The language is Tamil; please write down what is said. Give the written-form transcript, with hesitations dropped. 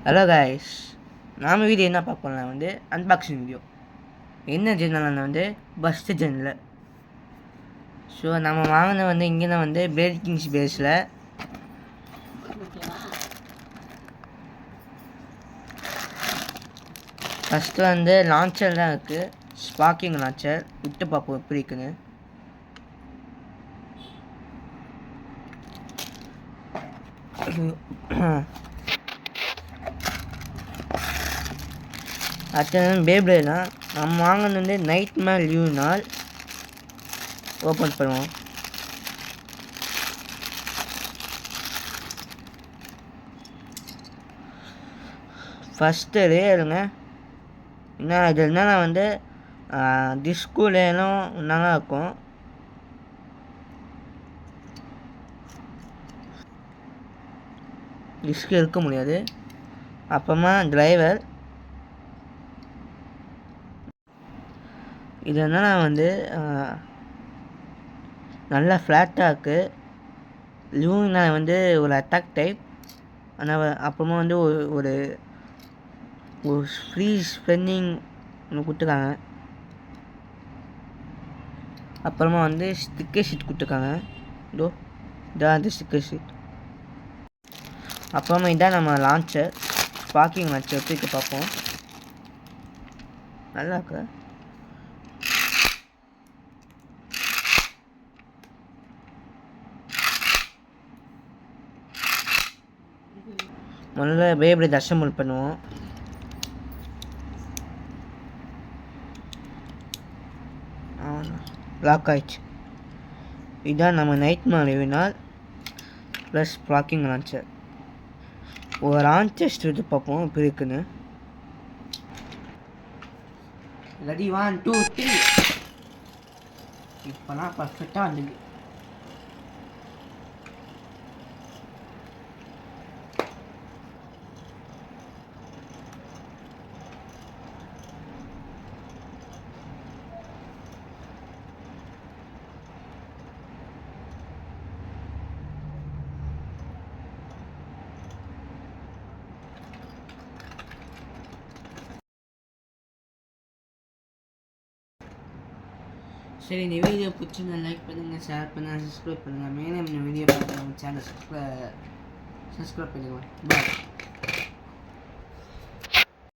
ஹலோ கைஸ், நாம் வீடியோ என்ன பார்ப்போம்னா அன்பாக்சிங் வீடியோ. என்ன ஜென்னல் பஸ்ட்டு ஜென்னில். ஸோ நம்ம வாங்கின இங்கே தான் பிரேக்கிங்ஸ் பேஸில் ஃபஸ்ட்டு லான்ச்சர் தான் இருக்குது. ஸ்பார்க்கிங் லான்ச்சர் விட்டு பார்ப்போம் எப்படி இருக்குன்னு. அடுத்தது பேப்ளேலாம் நம்ம வாங்கினது நைட் மேல் லீவ் நாள் ஓப்பன் பண்ணுவோம். ஃபஸ்ட்டு ரேருங்க. என்ன இது என்னன்னா டிஸ்கூலேயும் நல்லா இருக்கும். டிஸ்க் இருக்க முடியாது. அப்புறமா டிரைவர் இது என்னன்னா நல்லா ஃப்ளாட்டாக இருக்குது. லியூனா ஒரு அட்டாக் டைப். ஆனால் அப்புறமா ஒரு ஒரு ஃப்ரீ ஸ்பென்னிங் ஒன்று கொடுத்துருக்காங்க. அப்புறமா ஸ்டிக்கர் ஷீட் கொடுத்துருக்காங்க. இதான் அந்த ஸ்டிக்கர் ஷீட். அப்புறமா இதான் நம்ம லான்ச்சர், ஸ்பார்க்கிங் லான்ச்சர் எப்படி பார்ப்போம். நல்லா இருக்கு. முதல்ல பேபடி அசெம்பிள் பண்ணுவோம். லாக் ஆயிடுச்சு. இதுதான் நம்ம நைட் மாலிவினால் ப்ளஸ் ஸ்பார்க்கிங் லான்ச்சர். ஒரு லான்ச்சர் எடுத்து பார்ப்போம் இப்போ இருக்குன்னு. ரெடி 1 2 3. இப்போலாம் பர்ஃபெக்டாக வந்துருக்கு. சரி, இந்த வீடியோ பிடிச்சிருந்தா லைக் பண்ணுங்கள், ஷேர் பண்ணுங்கள், சப்ஸ்கிரைப் பண்ணுங்கள். மேலே இந்த வீடியோ பார்த்து நம்ம சேனல் சப்ஸ்கிரைப் பண்ணுங்கள். பாய்.